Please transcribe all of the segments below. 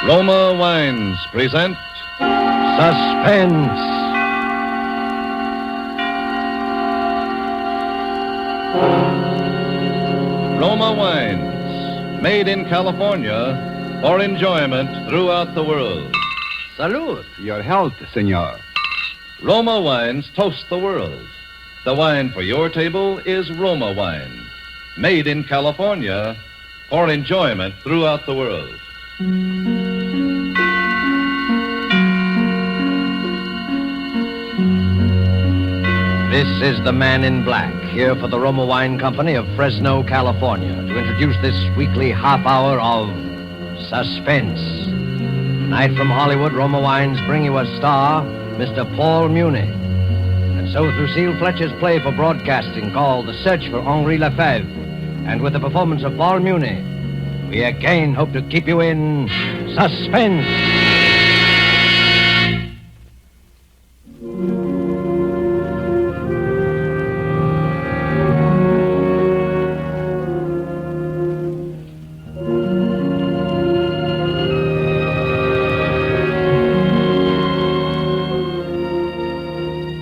Roma Wines present Suspense. Roma Wines, made in California for enjoyment throughout the world. Salud. Your health, senor. Roma Wines toast the world. The wine for your table is Roma Wine, made in California for enjoyment throughout the world. This is the Man in Black, here for the Roma Wine Company of Fresno, California, to introduce this weekly half hour of Suspense. Tonight from Hollywood, Roma Wines bring you a star, Mr. Paul Muni. And so through Lucille Fletcher's play for broadcasting called The Search for Henri LeFevre, and with the performance of Paul Muni, we again hope to keep you in suspense.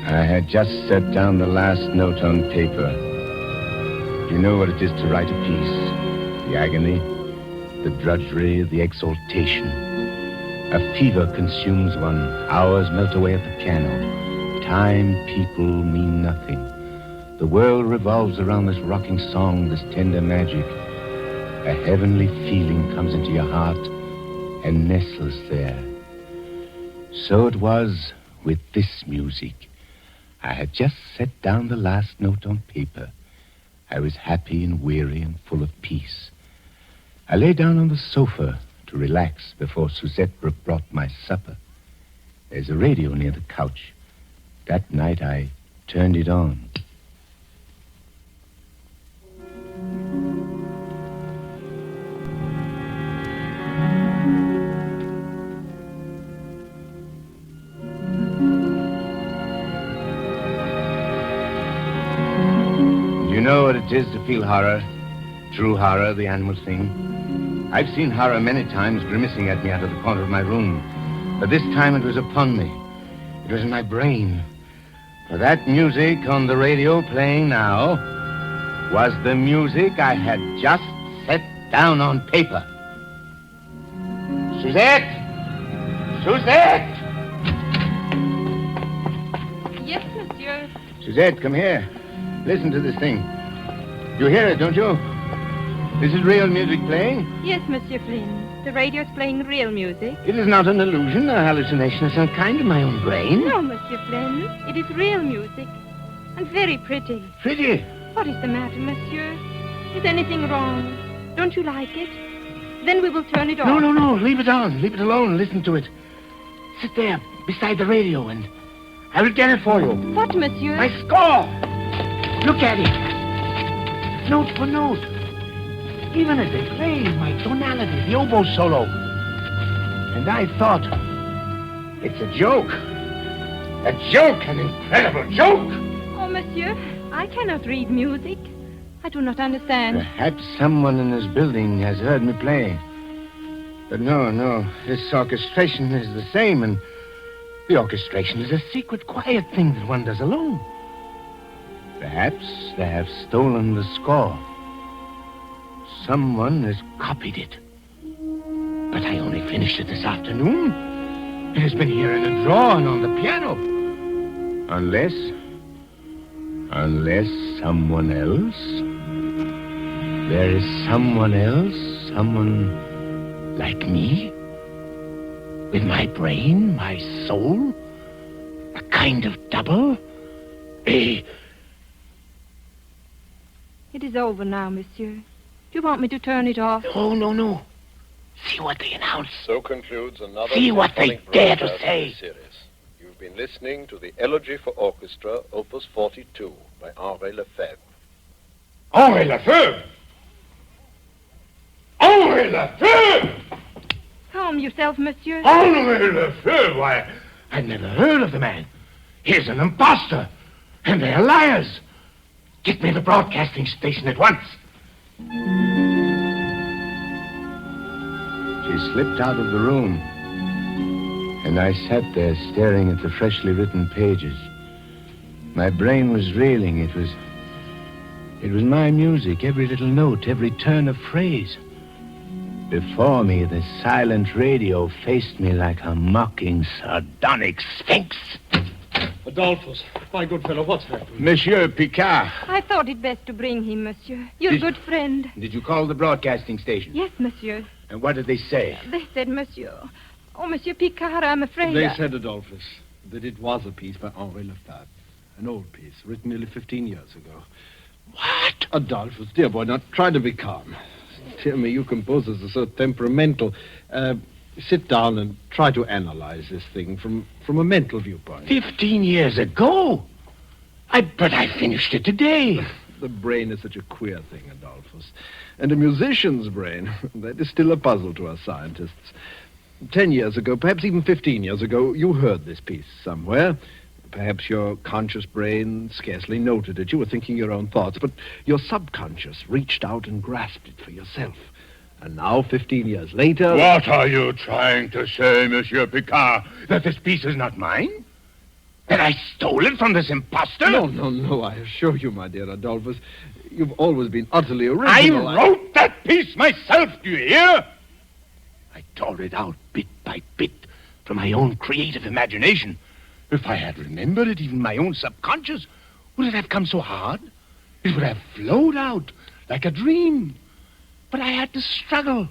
I had just set down the last note on paper. You know what it is to write a piece. The agony, the drudgery, the exaltation. A fever consumes one. Hours melt away at the piano. Time, people mean nothing. The world revolves around this rocking song, this tender magic. A heavenly feeling comes into your heart and nestles there. So it was with this music. I had just set down the last note on paper. I was happy and weary and full of peace. I lay down on the sofa to relax before Suzette brought my supper. There's a radio near the couch. That night I turned it on. You know what it is to feel horror? True horror, the animal thing. I've seen horror many times grimacing at me out of the corner of my room. But this time it was upon me. It was in my brain. For that music on the radio playing now was the music I had just set down on paper. Suzette! Suzette! Yes, monsieur. Suzette, come here. Listen to this thing. You hear it, don't you? This is real music playing? Yes, Monsieur Flynn. The radio's playing real music. It is not an illusion, a hallucination of some kind in my own brain. No, Monsieur Flynn. It is real music. And very pretty. Pretty. What is the matter, monsieur? Is anything wrong? Don't you like it? Then we will turn it off. No. Leave it on. Leave it alone. Listen to it. Sit there beside the radio and I will get it for you. What, monsieur? My score. Look at it. Note for note. Even as they play, my tonality, the oboe solo. And I thought, it's a joke. A joke, an incredible joke. Oh, monsieur, I cannot read music. I do not understand. Perhaps someone in this building has heard me play. But no, this orchestration is the same, and the orchestration is a secret, quiet thing that one does alone. Perhaps they have stolen the score. Someone has copied it. But I only finished it this afternoon. It has been here in a drawer and on the piano. Unless someone else. There is someone else, someone like me. With my brain, my soul. A kind of double. It is over now, monsieur. Do you want me to turn it off? Oh, no. See what they announce. So concludes another... See what they dare to say. Series. You've been listening to the Elegy for Orchestra, Opus 42, by Henri LeFevre. Henri LeFevre! Henri LeFevre! Calm yourself, monsieur. Henri LeFevre! Why, I've never heard of the man. He's an imposter. And they're liars. Get me the broadcasting station at once. She slipped out of the room. And I sat there staring at the freshly written pages. My brain was reeling. It was my music, every little note, every turn of phrase. Before me, the silent radio faced me like a mocking, sardonic sphinx. Adolphus, my good fellow, what's happened? Monsieur Picard. I thought it best to bring him, monsieur. Your good friend. Did you call the broadcasting station? Yes, monsieur. And what did they say? They said, monsieur. Oh, Monsieur Picard, I'm afraid. They said, Adolphus, that it was a piece by Henri LeFevre. An old piece, written nearly 15 years ago. What? Adolphus, dear boy, now try to be calm. Tell me, you composers are so temperamental. Sit down and try to analyze this thing from a mental viewpoint. 15 years ago? But I finished it today. The brain is such a queer thing, Adolphus. And a musician's brain, that is still a puzzle to us scientists. 10 years ago, perhaps even 15 years ago, you heard this piece somewhere. Perhaps your conscious brain scarcely noted it. You were thinking your own thoughts, but your subconscious reached out and grasped it for yourself. And now, 15 years later... What are you trying to say, Monsieur Picard? That this piece is not mine? That I stole it from this imposter? No, I assure you, my dear Adolphus, you've always been utterly original. I wrote that piece myself, do you hear? I tore it out bit by bit from my own creative imagination. If I had remembered it, even my own subconscious, would it have come so hard? It would have flowed out like a dream. But I had to struggle.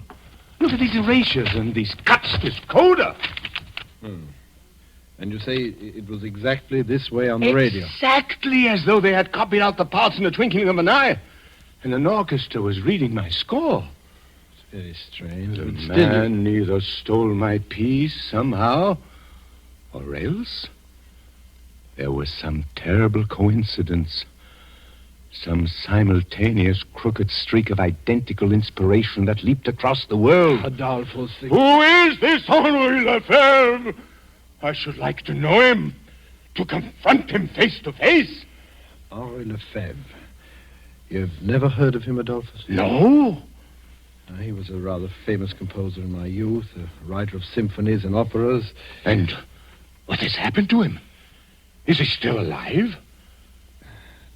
Look at these erasures and these cuts, this coda. And you say it was exactly this way on the radio? Exactly as though they had copied out the parts in the twinkling of an eye. And an orchestra was reading my score. It's very strange. The but man either stole my piece somehow, or else there was some terrible coincidence. Some simultaneous crooked streak of identical inspiration that leaped across the world. Adolphus... Who is this Henri LeFevre? I should like to know him, to confront him face to face. Henri LeFevre. You've never heard of him, Adolphus? No. He was a rather famous composer in my youth, a writer of symphonies and operas. And what has happened to him? Is he still alive?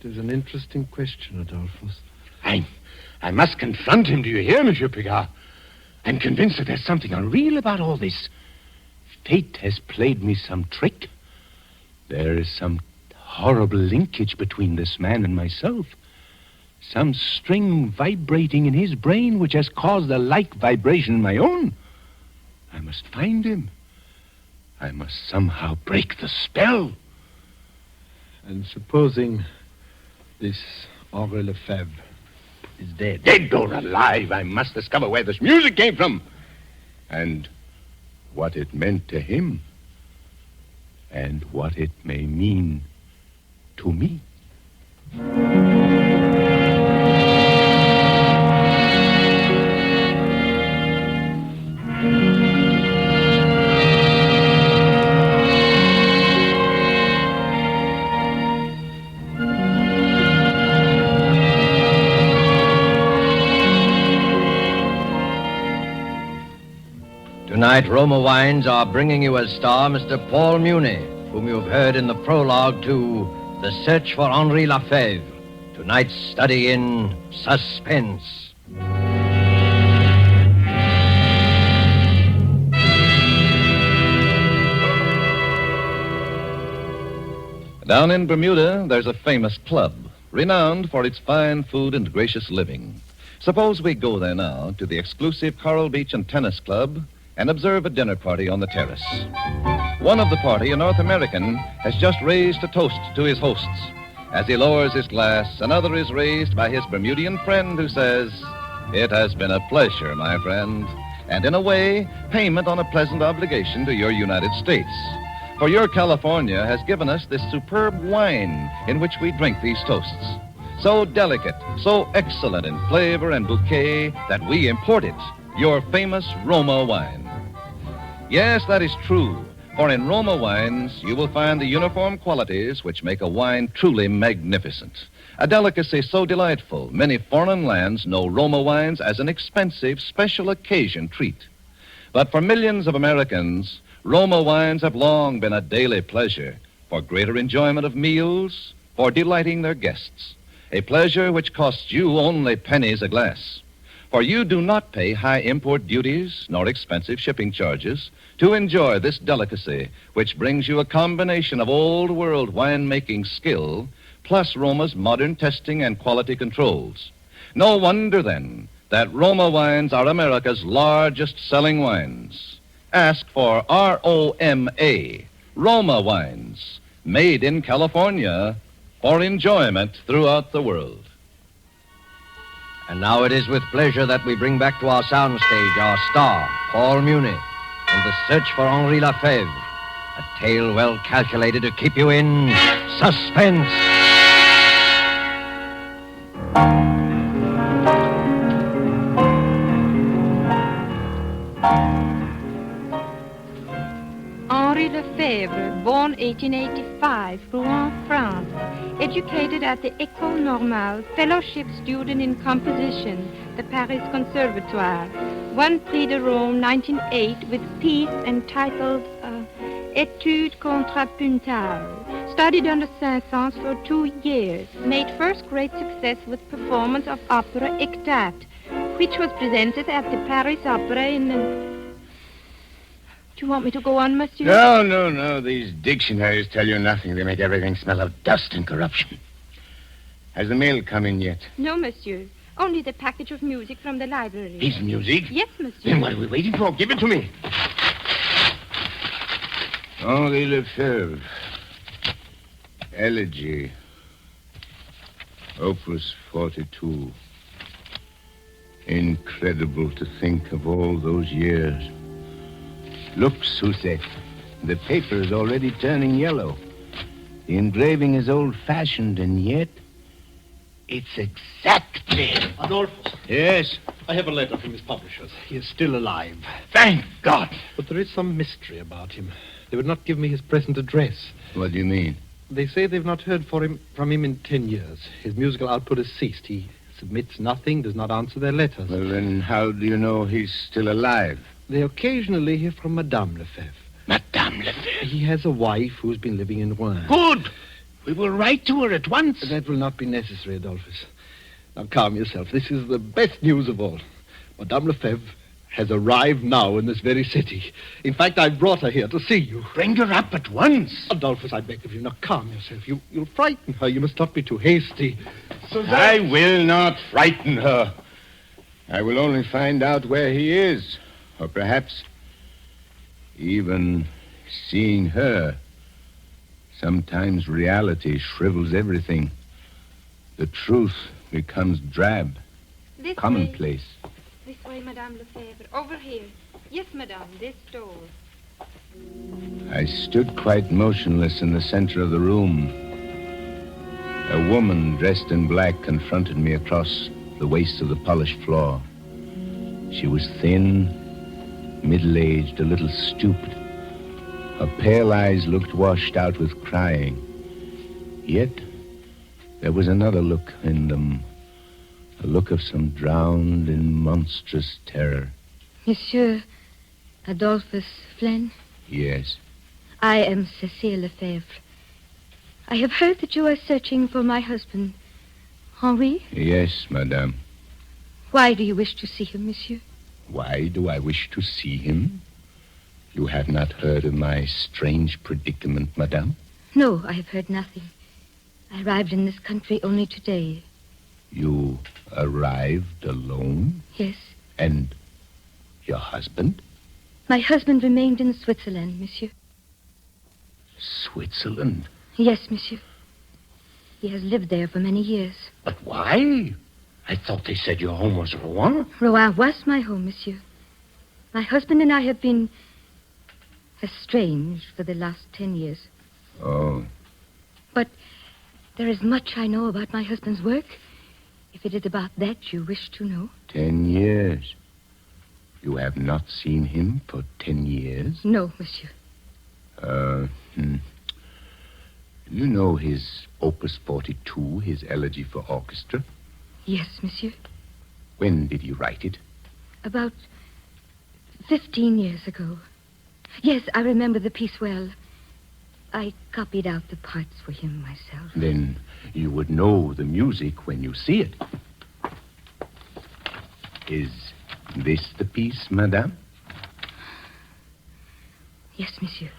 It is an interesting question, Adolphus. I must confront him, do you hear, Monsieur Picard? I'm convinced that there's something unreal about all this. Fate has played me some trick. There is some horrible linkage between this man and myself. Some string vibrating in his brain which has caused a like vibration in my own. I must find him. I must somehow break the spell. And supposing this Henri LeFevre is dead. Dead or alive, I must discover where this music came from. And what it meant to him. And what it may mean to me. Tonight, Roma Wines are bringing you as star Mr. Paul Muni, whom you've heard in the prologue to The Search for Henri LeFevre. Tonight's study in Suspense. Down in Bermuda, there's a famous club, renowned for its fine food and gracious living. Suppose we go there now to the exclusive Coral Beach and Tennis Club and observe a dinner party on the terrace. One of the party, a North American, has just raised a toast to his hosts. As he lowers his glass, another is raised by his Bermudian friend who says, "It has been a pleasure, my friend, and in a way, payment on a pleasant obligation to your United States. For your California has given us this superb wine in which we drink these toasts. So delicate, so excellent in flavor and bouquet that we import it, your famous Roma wine." Yes, that is true, for in Roma wines you will find the uniform qualities which make a wine truly magnificent. A delicacy so delightful, many foreign lands know Roma wines as an expensive, special occasion treat. But for millions of Americans, Roma wines have long been a daily pleasure for greater enjoyment of meals, for delighting their guests. A pleasure which costs you only pennies a glass. For you do not pay high import duties nor expensive shipping charges to enjoy this delicacy, which brings you a combination of old world winemaking skill plus Roma's modern testing and quality controls. No wonder, then, that Roma wines are America's largest selling wines. Ask for ROMA, Roma wines, made in California for enjoyment throughout the world. And now it is with pleasure that we bring back to our soundstage our star, Paul Muni, and the search for Henri LeFevre, a tale well calculated to keep you in suspense. Henri LeFevre, born 1885, Rouen, France. Educated at the École Normale, fellowship student in composition, the Paris Conservatoire. Won Prix de Rome 1908 with piece entitled Étude contrapuntale. Studied under Saint-Saëns for 2 years. Made first great success with performance of opera Ectate, which was presented at the Paris Opera in... Do you want me to go on, monsieur? No. These dictionaries tell you nothing. They make everything smell of dust and corruption. Has the mail come in yet? No, monsieur. Only the package of music from the library. His music? Yes, monsieur. Then what are we waiting for? Give it to me. Henri LeFevre. Elegy. Opus 42. Incredible to think of all those years. Look, Susette. The paper is already turning yellow. The engraving is old-fashioned, and yet it's exactly... Adolphus. Yes? I have a letter from his publishers. He is still alive. Thank God. But there is some mystery about him. They would not give me his present address. What do you mean? They say they've not heard from him in 10 years. His musical output has ceased. He submits nothing, does not answer their letters. Well, then how do you know he's still alive? They occasionally hear from Madame LeFevre. Madame LeFevre? He has a wife who's been living in Rouen. Good. We will write to her at once. That will not be necessary, Adolphus. Now, calm yourself. This is the best news of all. Madame LeFevre has arrived now in this very city. In fact, I brought her here to see you. Bring her up at once. Adolphus, I beg of you. Now, calm yourself. You'll frighten her. You must not be too hasty. I will not frighten her. I will only find out where he is. Or perhaps even seeing her. Sometimes reality shrivels everything. The truth becomes drab, This commonplace. way. This way, Madame LeFevre. Over here. Yes, madame, this door. I stood quite motionless in the center of the room. A woman dressed in black confronted me across the waist of the polished floor. She was thin, middle-aged, a little stooped. Her pale eyes looked washed out with crying. Yet there was another look in them, a look of some drowned in monstrous terror. Monsieur Adolphus Flynn? Yes. I am Cécile LeFevre. I have heard that you are searching for my husband, Henri. Yes, madame. Why do you wish to see him, monsieur? Why do I wish to see him? You have not heard of my strange predicament, madame? No, I have heard nothing. I arrived in this country only today. You arrived alone? Yes. And your husband? My husband remained in Switzerland, monsieur. Switzerland? Yes, monsieur. He has lived there for many years. But why? I thought they said your home was Rouen. Rouen was my home, monsieur. My husband and I have been estranged for the last 10 years. Oh. But there is much I know about my husband's work. If it is about that you wish to know. 10 years. You have not seen him for 10 years? No, monsieur. You know his Opus 42, his elegy for orchestra? Yes, monsieur. When did he write it? About 15 years ago. Yes, I remember the piece well. I copied out the parts for him myself. Then you would know the music when you see it. Is this the piece, madame? Yes, monsieur.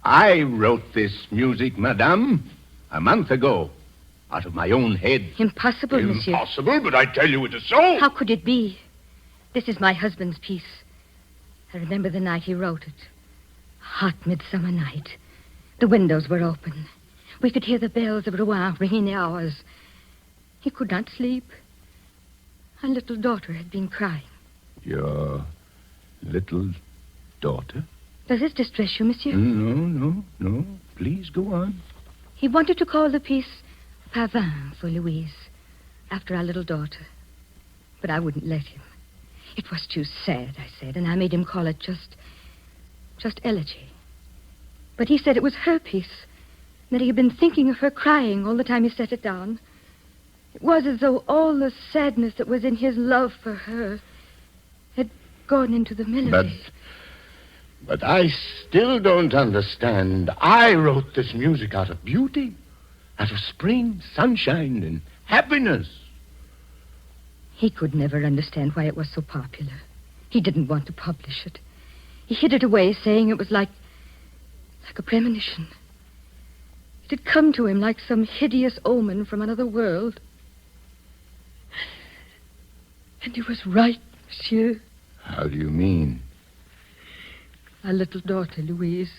I wrote this music, madame, a month ago, out of my own head. Impossible, monsieur. Impossible, but I tell you it is so. How could it be? This is my husband's piece. I remember the night he wrote it. Hot midsummer night. The windows were open. We could hear the bells of Rouen ringing the hours. He could not sleep. Our little daughter had been crying. Your little daughter? Does this distress you, monsieur? No. Please go on. He wanted to call the piece Pavin for Louise, after our little daughter. But I wouldn't let him. It was too sad, I said, and I made him call it just Elegy. But he said it was her piece, that he had been thinking of her crying all the time he set it down. It was as though all the sadness that was in his love for her had gone into the melody. But I still don't understand. I wrote this music out of beauty, out of spring, sunshine, and happiness. He could never understand why it was so popular. He didn't want to publish it. He hid it away, saying it was like a premonition. It had come to him like some hideous omen from another world. And he was right, monsieur. How do you mean? Our little daughter, Louise.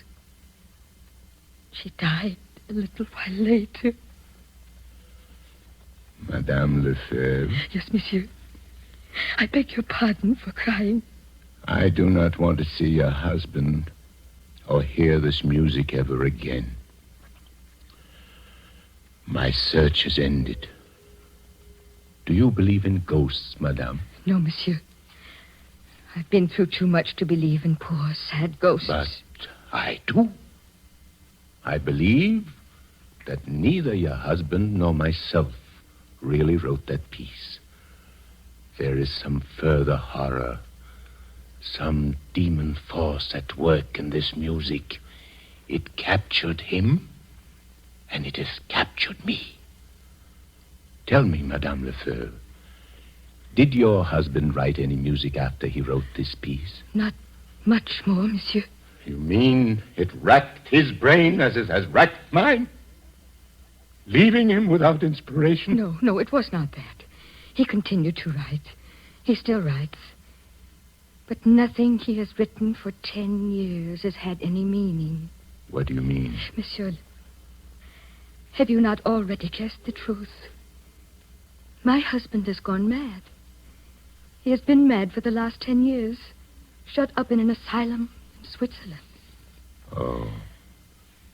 She died a little while later. Madame LeFevre? Yes, monsieur. I beg your pardon for crying. I do not want to see your husband or hear this music ever again. My search is ended. Do you believe in ghosts, madame? No, monsieur. I've been through too much to believe in poor, sad ghosts. But I do. I believe that neither your husband nor myself really wrote that piece. There is some further horror, some demon force at work in this music. It captured him, and it has captured me. Tell me, Madame LeFevre, did your husband write any music after he wrote this piece? Not much more, monsieur. You mean it racked his brain as it has racked mine? Leaving him without inspiration? No, it was not that. He continued to write. He still writes. But nothing he has written for 10 years has had any meaning. What do you mean? Monsieur, have you not already guessed the truth? My husband has gone mad. He has been mad for the last 10 years, shut up in an asylum in Switzerland. Oh.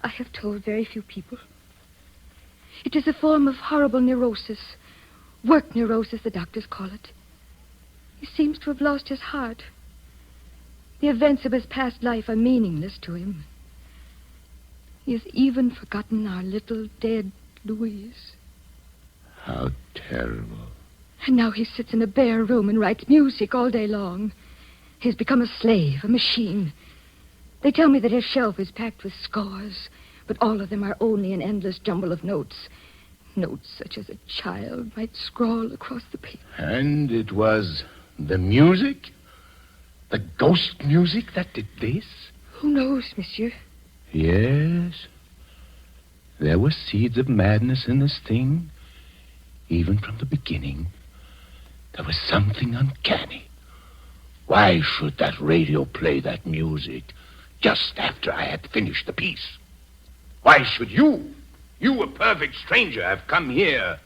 I have told very few people. It is a form of horrible neurosis. Work neurosis, the doctors call it. He seems to have lost his heart. The events of his past life are meaningless to him. He has even forgotten our little dead Louise. How terrible. And now he sits in a bare room and writes music all day long. He's become a slave, a machine. They tell me that his shelf is packed with scores, but all of them are only an endless jumble of notes. Notes such as a child might scrawl across the paper. And it was the music? The ghost music that did this? Who knows, monsieur? Yes. There were seeds of madness in this thing. Even from the beginning, there was something uncanny. Why should that radio play that music just after I had finished the piece? Why should you, a perfect stranger, have come here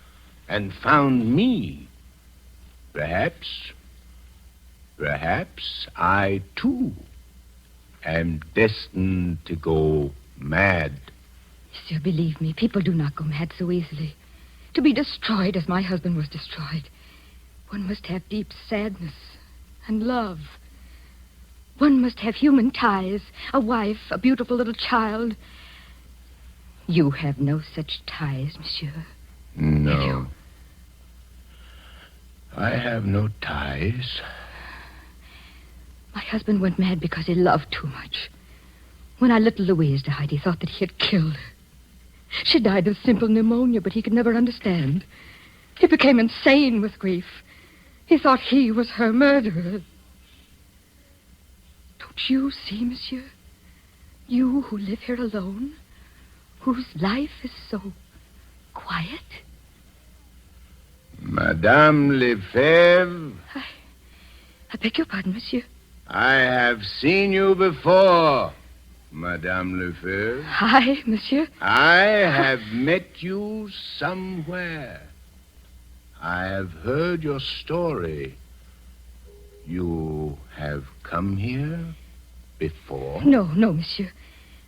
and found me? Perhaps I, too, am destined to go mad. Monsieur, believe me, people do not go mad so easily. To be destroyed as my husband was destroyed, one must have deep sadness and love. One must have human ties, a wife, a beautiful little child. You have no such ties, monsieur. No. Have you? I have no ties. My husband went mad because he loved too much. When our little Louise died, he thought that he had killed her. She died of simple pneumonia, but he could never understand. He became insane with grief. He thought he was her murderer. Don't you see, monsieur? You who live here alone, whose life is so quiet. Madame LeFevre, I beg your pardon, monsieur. I have seen you before, Madame LeFevre. Hi, monsieur. I have met you somewhere. I have heard your story. You have come here before? No, monsieur.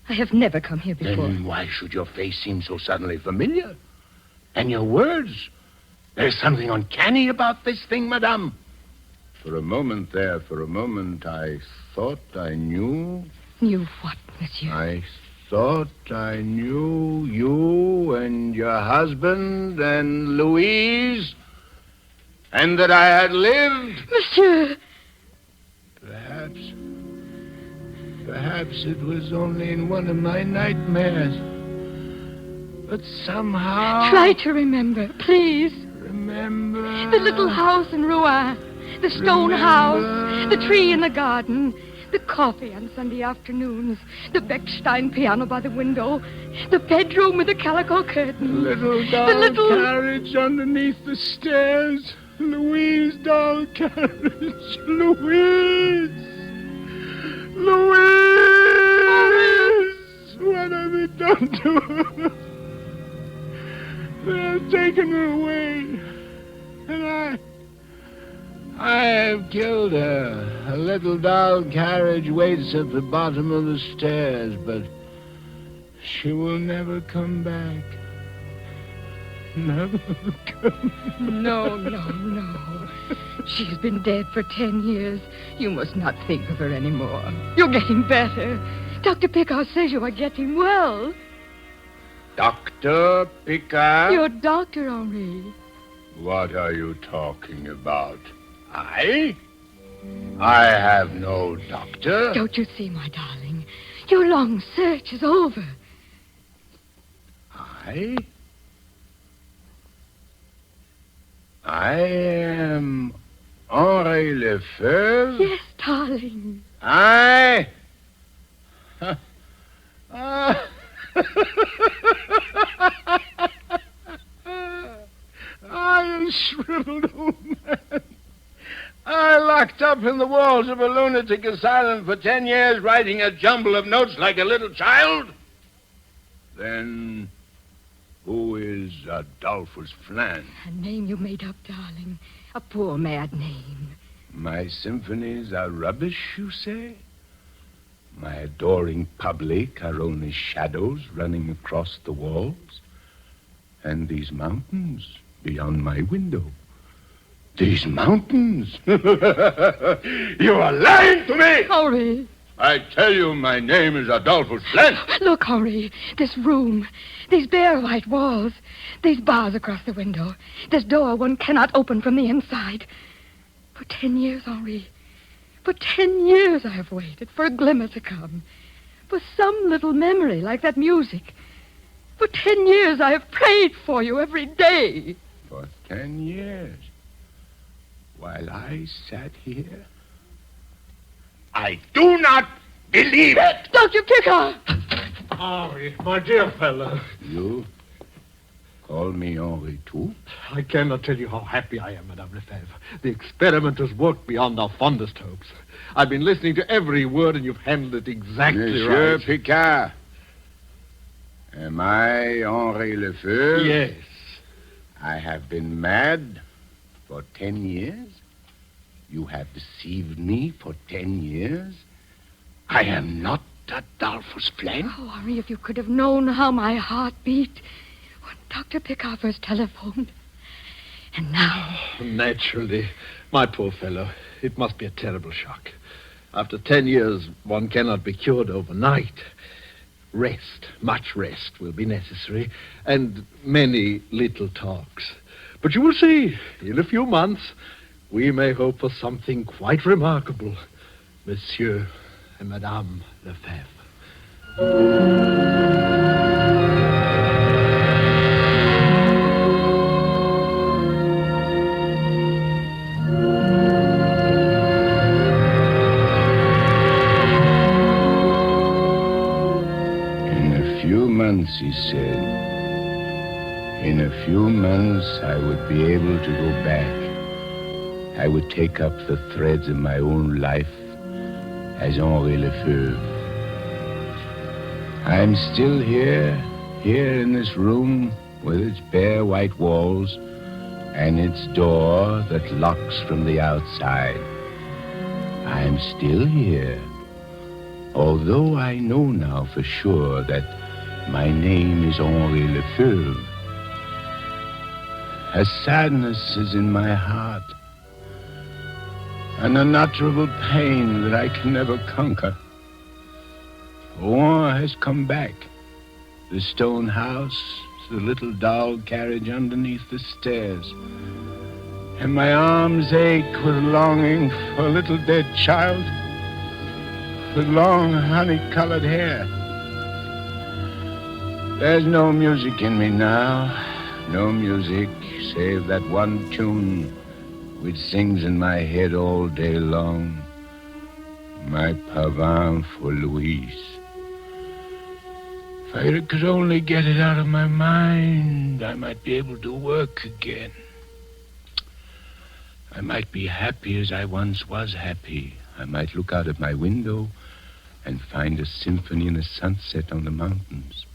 I have never come here before. Then why should your face seem so suddenly familiar? And your words? There's something uncanny about this thing, madame. For a moment, I thought I knew. Knew what, monsieur? I thought I knew you and your husband and Louise, and that I had lived. Monsieur! Perhaps it was only in one of my nightmares. But somehow... Try to remember, please. Remember... The little house in Rouen. The stone house. The tree in the garden. The coffee on Sunday afternoons. The Bechstein piano by the window. The bedroom with the calico curtain. The little carriage underneath the stairs. Louise doll carriage. Louise! What have they done to her? They have taken her away. And I have killed her. A little doll carriage waits at the bottom of the stairs, but she will never come back. Never come back. No. She's been dead for 10 years. You must not think of her anymore. You're getting better. Dr. Picard says you are getting well. Dr. Picard? Your doctor, Henri. What are you talking about? I have no doctor. Don't you see, my darling? Your long search is over. I am Henri LeFevre. Yes, darling. I am shriveled old man. I locked up in the walls of a lunatic asylum for 10 years, writing a jumble of notes like a little child. Then who is Adolphus Flan? A name you made up, darling. A poor, mad name. My symphonies are rubbish, you say? My adoring public are only shadows running across the walls? And these mountains beyond my window? These mountains? You are lying to me! Henri. I tell you, my name is Adolphus Flan. Look, Henri, this room, these bare white walls, these bars across the window, this door one cannot open from the inside. For 10 years, Henri, for 10 years I have waited for a glimmer to come, for some little memory like that music. For 10 years I have prayed for you every day. For 10 years? While I sat here? I do not believe it! Dr. Picard! Henri, my dear fellow. You call me Henri, too? I cannot tell you how happy I am, Madame LeFevre. The experiment has worked beyond our fondest hopes. I've been listening to every word, and you've handled it exactly Monsieur right. Picard. Am I Henri LeFevre? Yes. I have been mad for 10 years. You have deceived me for 10 years. I am not Adolphus Flan. Oh, Henri, if you could have known how my heart beat when Dr. Picard first telephoned. And now... Naturally. My poor fellow, it must be a terrible shock. After 10 years, one cannot be cured overnight. Rest, much rest will be necessary, and many little talks. But you will see, in a few months, we may hope for something quite remarkable. Monsieur and Madame LeFevre. He said, in a few months I would be able to go back. I would take up the threads of my own life as Henri LeFevre. I'm still here in this room with its bare white walls and its door that locks from the outside. I'm still here, although I know now for sure that my name is Henri LeFevre. A sadness is in my heart, an unutterable pain that I can never conquer. Roma has come back. The stone house, the little doll carriage underneath the stairs. And my arms ache with longing for a little dead child with long honey-colored hair. There's no music in me now, no music save that one tune which sings in my head all day long. My pavane for Louise. If I could only get it out of my mind, I might be able to work again. I might be happy as I once was happy. I might look out of my window and find a symphony and a sunset on the mountains.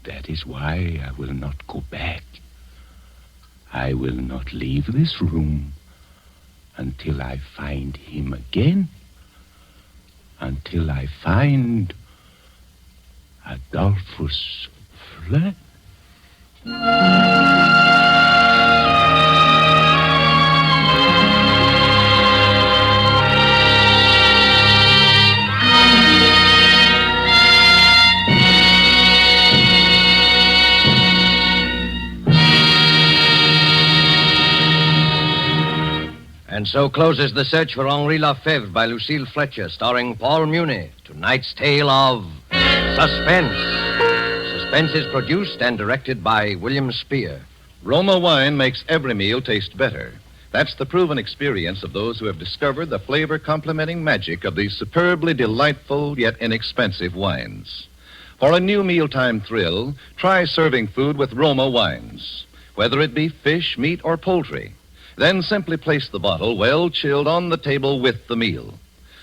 That is why I will not go back. I will not leave this room until I find him again. Until I find Adolphus Fleur. And so closes The Search for Henri LeFevre by Lucille Fletcher, starring Paul Muni. Tonight's tale of Suspense. Suspense is produced and directed by William Spear. Roma wine makes every meal taste better. That's the proven experience of those who have discovered the flavor complementing magic of these superbly delightful yet inexpensive wines. For a new mealtime thrill, try serving food with Roma wines, whether it be fish, meat, or poultry. Then simply place the bottle well chilled on the table with the meal.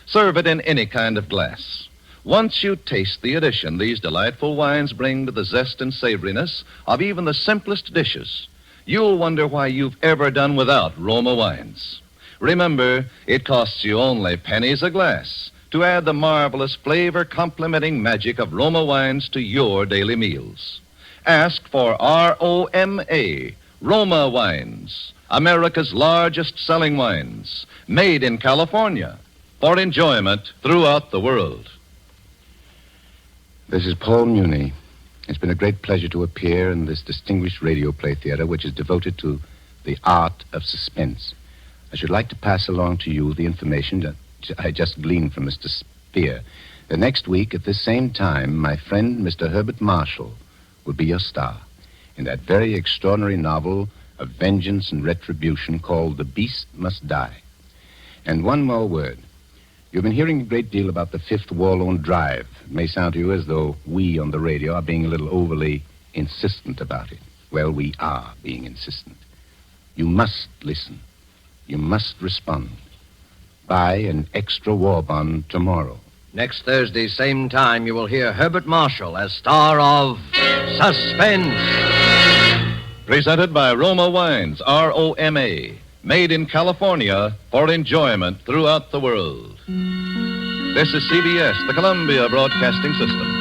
Serve it in any kind of glass. Once you taste the addition these delightful wines bring to the zest and savoriness of even the simplest dishes, you'll wonder why you've ever done without Roma wines. Remember, it costs you only pennies a glass to add the marvelous flavor complementing magic of Roma wines to your daily meals. Ask for ROMA, Roma wines, America's largest selling wines, made in California for enjoyment throughout the world. This is Paul Muni. It's been a great pleasure to appear in this distinguished radio play theater, which is devoted to the art of suspense. I should like to pass along to you the information that I just gleaned from Mr. Spear. The next week, at this same time, my friend, Mr. Herbert Marshall, will be your star in that very extraordinary novel of vengeance and retribution called The Beast Must Die. And one more word. You've been hearing a great deal about the Fifth Warlone Drive. It may sound to you as though we on the radio are being a little overly insistent about it. Well, we are being insistent. You must listen. You must respond. Buy an extra war bond tomorrow. Next Thursday, same time, you will hear Herbert Marshall as star of Suspense. Presented by Roma Wines, ROMA, made in California for enjoyment throughout the world. This is CBS, the Columbia Broadcasting System.